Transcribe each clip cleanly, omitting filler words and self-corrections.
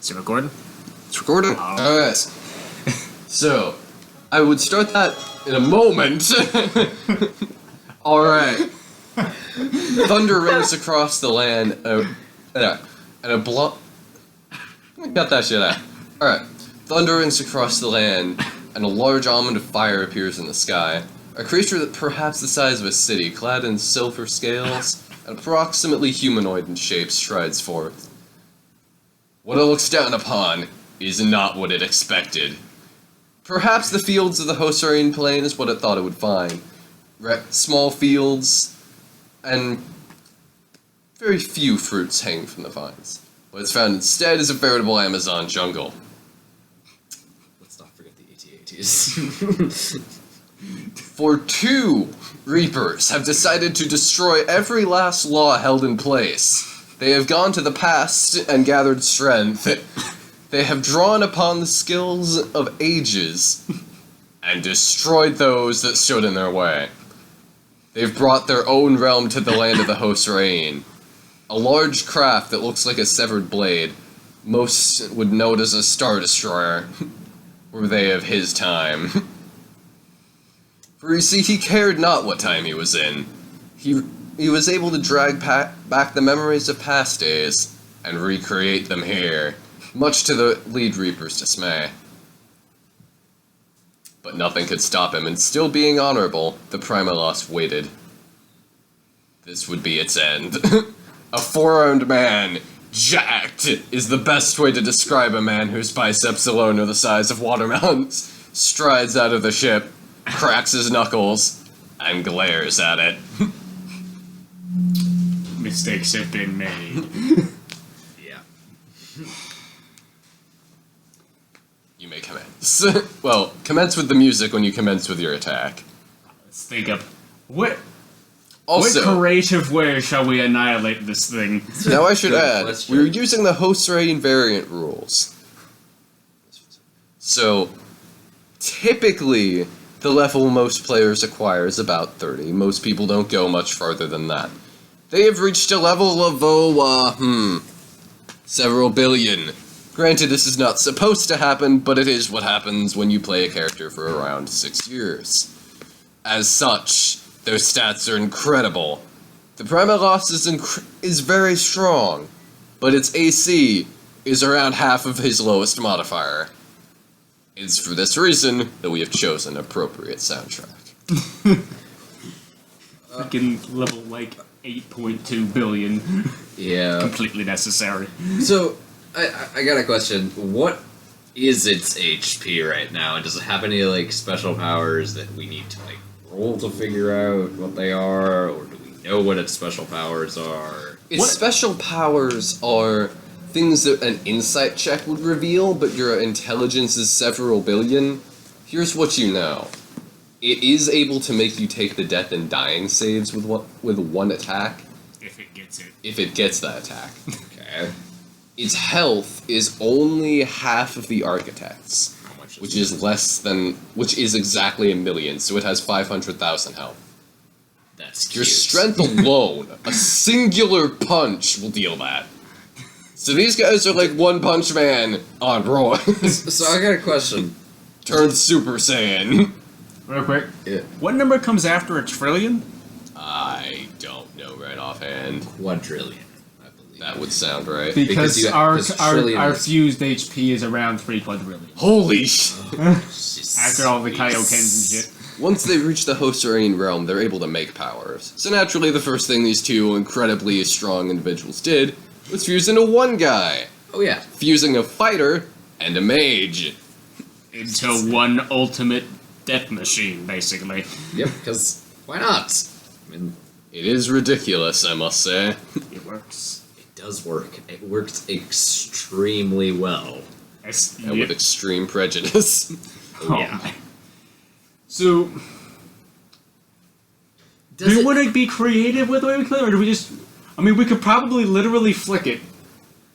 Is it recording? It's recording? Oh. Alright. So, I would start that in a moment. Alright. Thunder rings across the land, and a got that shit out. Alright. Thunder rings across the land, and a large almond of fire appears in the sky. A creature that perhaps the size of a city, clad in silver scales, and approximately humanoid in shape, strides forth. What it looks down upon is not what it expected. Perhaps the fields of the Hosarian plain is what it thought it would find. Small fields, and very few fruits hanging from the vines. What it's found instead is a veritable Amazon jungle. Let's not forget the AT-ATs. For 2 Reapers have decided to destroy every last law held in place. They have gone to the past and gathered strength. They have drawn upon the skills of ages and destroyed those that stood in their way. They've brought their own realm to the land of the Hosrain. A large craft that looks like a severed blade. Most would know it as a Star Destroyer. Were they of his time. For you see, he cared not what time he was in. He was able to drag back the memories of past days and recreate them here, much to the lead Reaper's dismay. But nothing could stop him, and still being honorable, the Primalos waited. This would be its end. A 4-armed man, jacked, is the best way to describe a man whose biceps alone are the size of watermelons, strides out of the ship, cracks his knuckles, and glares at it. Mistakes have been made. Yeah. You may commence. Well, commence with the music when you commence with your attack. Let's think of what Also, creative way shall we annihilate this thing? now I should Good add, question. we're using the Hosrain variant rules. So, typically, the level most players acquire is about 30. Most people don't go much farther than that. They have reached a level of, several billion. Granted, this is not supposed to happen, but it is what happens when you play a character for around 6 years. As such, their stats are incredible. The Primalos is very strong, but its AC is around half of his lowest modifier. It's for this reason that we have chosen an appropriate soundtrack. Fucking level like 8.2 billion. Yeah. Completely necessary. So, I got a question. What is its HP right now? And does it have any, like, special powers that we need to, like, roll to figure out what they are? Or do we know what its special powers are? Its special powers are things that an insight check would reveal, but your intelligence is several billion. Here's what you know. It is able to make you take the death and dying saves with one attack. If it gets it. If it gets that attack. Okay. Its health is only half of the Architect's, How much which is exactly 1 million, so it has 500,000 health. That's cute. Your strength alone, a singular punch will deal that. So these guys are like One Punch Man on roids. So I got a question. Turned Super Saiyan. Real quick. Yeah. What number comes after a trillion? I don't know right offhand. Quadrillion, I believe. That would sound right. Because you- our because trillion our is- fused HP is around 3 quadrillion. Holy sh! After all the Kaioken's and shit. Once they reach the Hosarian realm, they're able to make powers. So naturally, the first thing these 2 incredibly strong individuals did was fuse into one guy. Oh, yeah. Fusing a fighter and a mage. Into one ultimate death machine, basically. Yep, because why not? I mean, It is ridiculous, I must say. It works. it does work. It works extremely well. And with extreme prejudice. Oh, yeah. man. So, Does do we it- want to be creative with the way we kill it, or do we just... I mean, we could probably literally flick it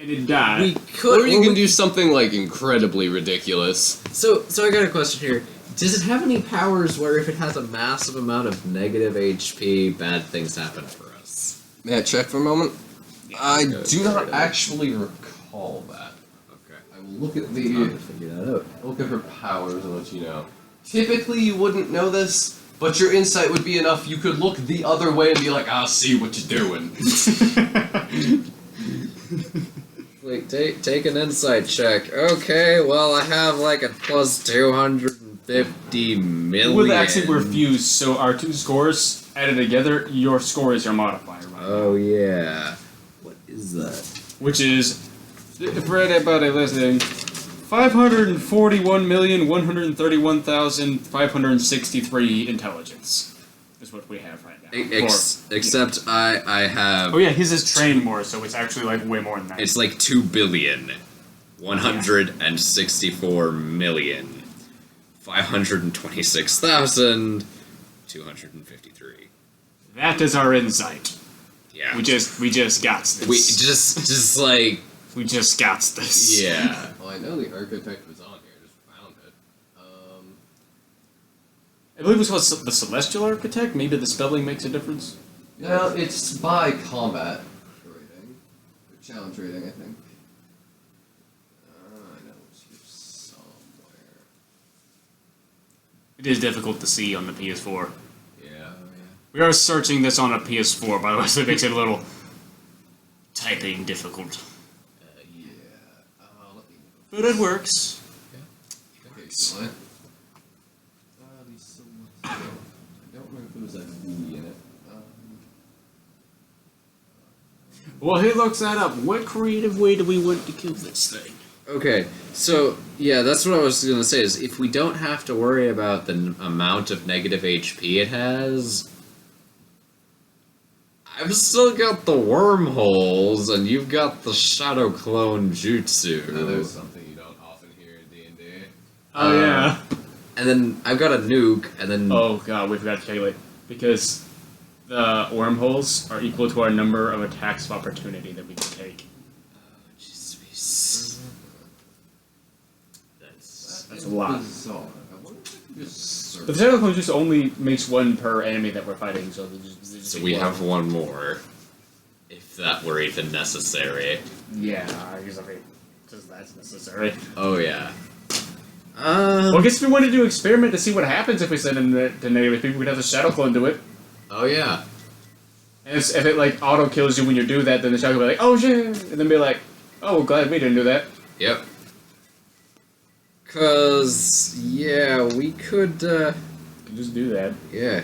and it die. We could. Or you can do something like incredibly ridiculous. So I got a question here. Does it have any powers where if it has a massive amount of negative HP, bad things happen for us? May I check for a moment? I Good. do not actually recall that. Okay. I will look at Time the to figure that out. look at her powers and let you know. Typically, you wouldn't know this, but your insight would be enough. You could look the other way and be like, "I see what you're doing." Like, take an insight check. Okay, well, I have like a plus 250 million. With actually we're fused, so our two scores added together, your score is your modifier, right? Oh, yeah. What is that? Which is, if read about a listing, 541,131,563 intelligence is what we have right now. Except I have. Oh yeah, his is trained more, so it's actually like way more than that. It's like 2,164,526,253. That is our insight. Yeah. We just got this. We just like. We just got this. Yeah. Well, I know the architect was on here. Just found it. I believe it was the Celestial Architect. Maybe the spelling makes a difference. No, it's by combat rating, or challenge rating, I think. I know it's here somewhere. It is difficult to see on the PS4. Yeah. We are searching this on a PS4, by the way, so it makes it a little typing difficult. Yeah. Let me. But it works. Okay, so I don't remember if there was a V in it. Well, he looks that up. What creative way do we want to kill this thing? Okay, so yeah, that's what I was gonna say. Is if we don't have to worry about the amount of negative HP it has, I've still got the wormholes, and you've got the shadow clone jutsu. Now, there's something you don't often hear in D&D. Oh, yeah. And then I've got a nuke, and then Oh, God, we forgot to calculate. Because the wormholes are equal to our number of attacks of opportunity that we can take. Jeez. That's a lot. Bizarre. I wonder if I can just search. But the shadow clone just only makes one per enemy that we're fighting, so they just So we have one more, if that were even necessary. Yeah, I guess because that's necessary. Oh yeah. Well, I guess if we wanted to do an experiment to see what happens if we send in the negative people, we'd have the shadow clone do it. Oh yeah. And if it like auto kills you when you do that, then the shadow will be like, oh shit, and then be like, oh, well, glad we didn't do that. Yep. Cause yeah, we could. You can just do that. Yeah.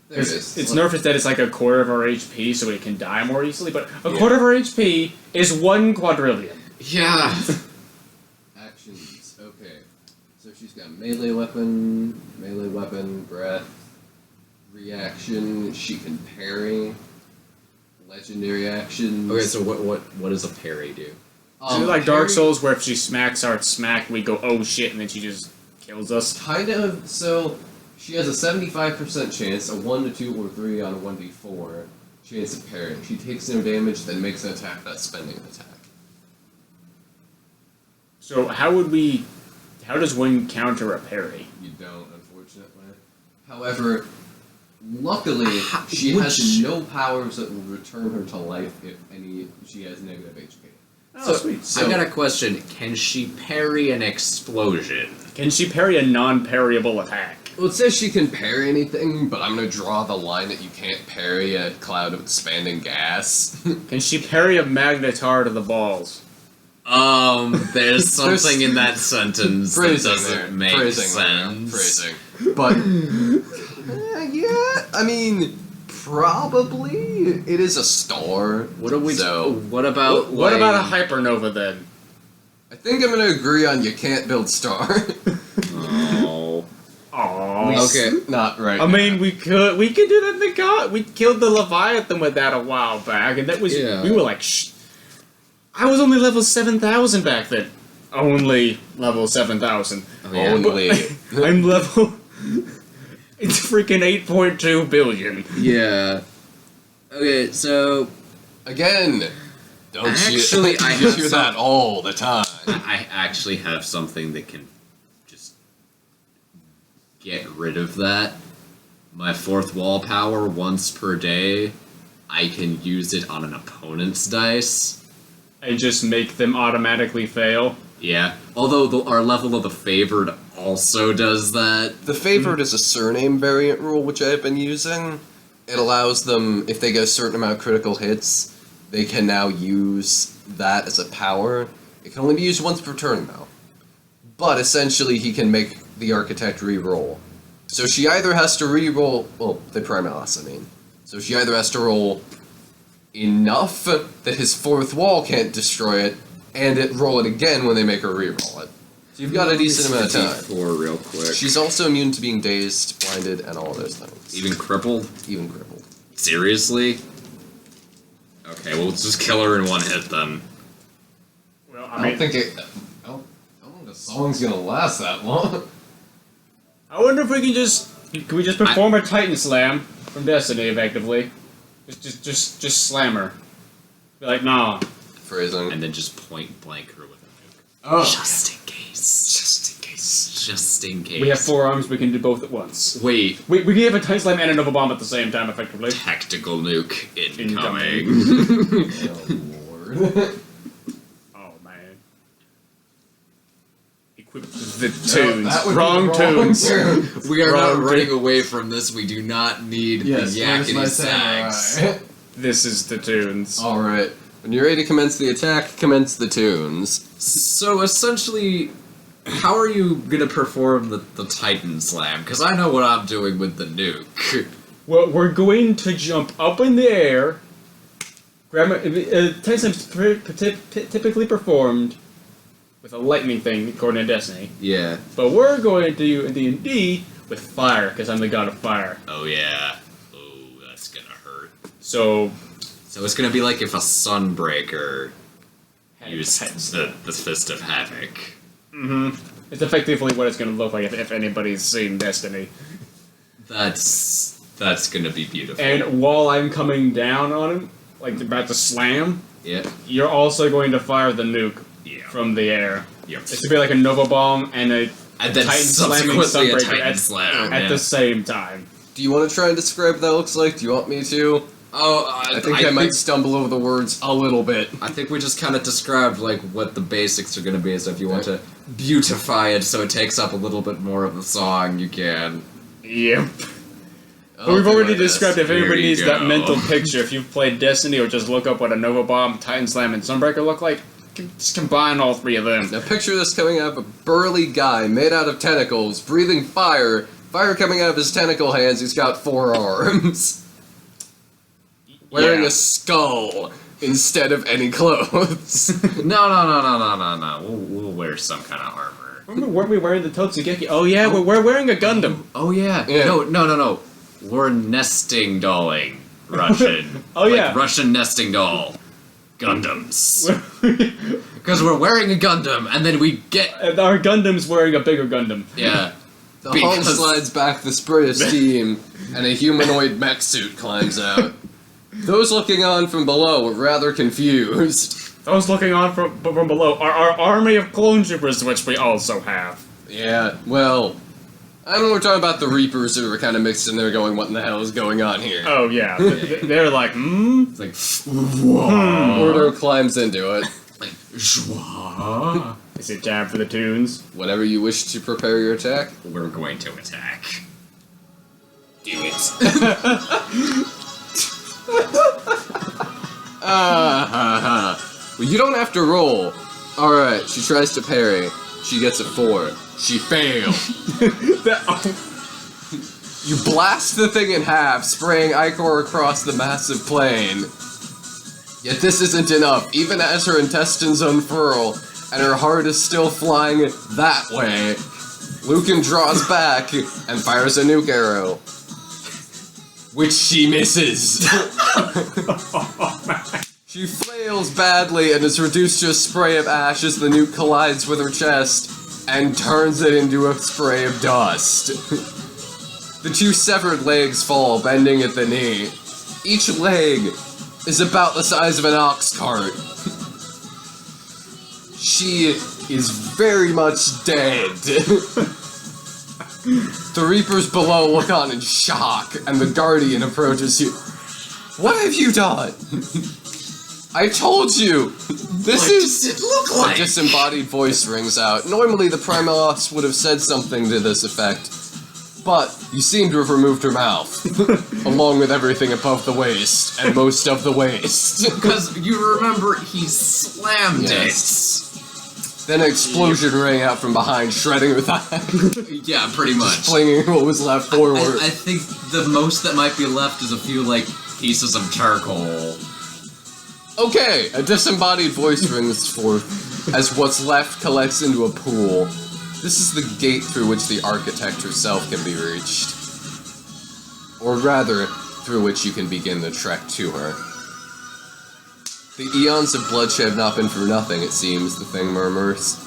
There it is. It's nerfed that it's like a quarter of our HP, so it can die more easily. But a quarter of our HP is 1 quadrillion. Yeah. Actions. Okay. So she's got melee weapon, breath, reaction. She can parry. Legendary actions. Okay, so what does a parry do? So like Dark Souls, where if she smacks our smack, we go, oh shit, and then she just kills us. Kind of. So she has a 75% chance, a 1 to 2 or 3 on a 1d4 chance of parry. She takes no damage, then makes an attack without spending an attack. So how does one counter a parry? You don't, unfortunately. However, luckily, she Which- has no powers that will return her to life if she has negative HP. Oh, sweet. So, I got a question. Can she parry an explosion? Can she parry a non-parryable attack? well, it says she can parry anything, but I'm going to draw the line that you can't parry a cloud of expanding gas. Can she parry a magnetar to the balls? There's something in that sentence that Phrasing doesn't there. make Phrasing sense. Phrasing. But, yeah, I mean, probably it is a star. What are we? So, What about? What about a like- hypernova then? I think I'm going to agree on you can't build star. Oh. Oh. Okay. Not right I mean, we could do that in the god. We killed the Leviathan with that a while back, and that was Yeah. we were like, shh. I was only level 7,000 back then. Only level 7,000. Oh, yeah. Only. I'm level. It's freaking 8.2 billion. Yeah. Okay, so Again, don't Actually, I you have hear some- that all the time. I actually have something that can just get rid of that. My fourth wall power once per day. I can use it on an opponent's dice. And just make them automatically fail. Yeah. Although our level of the favored also does that. The favored is a surname variant rule, which I've been using. It allows them, if they get a certain amount of critical hits, they can now use that as a power. It can only be used once per turn, though. But essentially, he can make the architect re-roll. So she either has to re-roll, well, the Primalis, I mean. So she either has to roll enough that his fourth wall can't destroy it, and roll it again when they make her re-roll it. So you've got a decent amount of time. D4 real quick. She's also immune to being dazed, blinded, and all those things. Even crippled? Even crippled. Seriously? Okay, well, let's just kill her in one hit then. Well, I don't think the song's gonna last that long. I wonder if we can we just perform a Titan Slam from Destiny effectively? Just slam her. Be like, nah. Phrasing. And then just point blank her with a nuke. Oh. Just in case. Just in case. Just in case. We have 4 arms, we can do both at once. Wait. We can have a Titan Slam and a Nova Bomb at the same time, effectively. Tactical nuke incoming. Oh, Lord. Oh, man. Equip the tunes. that would be Wrong the wrong tunes. tune. We are Wrong not running away from this. We do not need Yes, the where's my yakety sax. samurai? This is the tunes. Alright. When you're ready to commence the attack, commence the tunes. So essentially, how are you gonna perform the Titan Slam? Because I know what I'm doing with the nuke. Well, we're going to jump up in the air. Titan Slam's typically performed with a lightning thing, according to Destiny. Yeah. But we're going to do in D&D with fire, because I'm the god of fire. Oh yeah. Oh, that's gonna hurt. So it's gonna be like if a Sunbreaker Titan used Slam. the Fist of Havoc. Mm-hmm. It's effectively what it's going to look like if anybody's seen Destiny. That's gonna be beautiful. And while I'm coming down on him, like about to slam, yeah. you're also going to fire the nuke Yeah. from the air. Yep. It's to be like a Nova Bomb and a And then Titan slamming subsequently a Sunbreaker Titan Slam. at yeah. the same time. Do you want to try and describe what that looks like? Do you want me to? Oh, I think I might stumble over the words a little bit. I think we just kind of described like what the basics are going to be. So if you want to beautify it so it takes up a little bit more of the song, you can. Yep. I'll We've do already my best. described if Here anybody you needs that go. mental picture. If you've played Destiny or just look up what a Nova Bomb, Titan Slam, and Sunbreaker look like, just combine all 3 of them. Now picture this coming out of a burly guy made out of tentacles, breathing fire, fire coming out of his tentacle hands, he's got 4 arms. Wearing Yeah. a skull instead of any clothes. No. We'll wear some kind of armor. Weren't we wearing the Totsugeki? Oh yeah, we're wearing a Gundam. Oh yeah. Yeah. No. We're nesting dolling Russian. Oh, like yeah. Russian nesting doll. Gundams. Because we're wearing a Gundam, and then we get And our Gundam's wearing a bigger Gundam. yeah. The hull Because- slides back the spray of steam, and a humanoid mech suit climbs out. Those looking on from below were rather confused. Those looking on from below are our army of clone troopers, which we also have. Yeah, well, I don't know, we're talking about the Reapers who were kind of mixed in there going, what in the hell is going on here? Oh yeah, they're like, It's like Ordo climbs into it. like Joie. Is it time for the tunes? Whenever you wish to prepare your attack. We're going to attack. Do it. Well, you don't have to roll. Alright, she tries to parry. She gets a 4. She failed. You blast the thing in half, spraying Icor across the massive plane. Yet this isn't enough. Even as her intestines unfurl, and her heart is still flying that way, Lucan draws back and fires a nuke arrow. Which she misses. She flails badly and is reduced to a spray of ash as the nuke collides with her chest and turns it into a spray of dust. The 2 severed legs fall, bending at the knee. Each leg is about the size of an ox cart. She is very much dead. The Reapers below look on in shock, and the Guardian approaches you. What have you done? I told you! This What is... does it look A like? disembodied voice rings out. Normally the Primalos would have said something to this effect, but you seem to have removed her mouth, along with everything above the waist, and most of the waist. Because you remember he slammed Yes. Then an explosion rang out from behind, shredding her thigh, it. Yeah, pretty much. flinging what was left forward. I think the most that might be left is a few, like, pieces of charcoal. Okay, a disembodied voice rings forth as what's left collects into a pool. This is the gate through which the architect herself can be reached. Or rather, through which you can begin the trek to her. The eons of bloodshed have not been for nothing, it seems, the thing murmurs.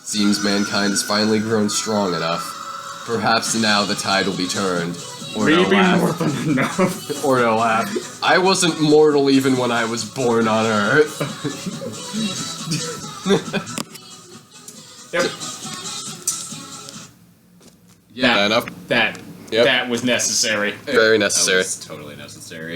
Seems mankind has finally grown strong enough. Perhaps now the tide will be turned. Or no Maybe laugh. more than enough. Or no laugh. I wasn't mortal even when I was born on Earth. Yep. Yeah, enough. That Yep. that was necessary. Very that necessary. was totally necessary.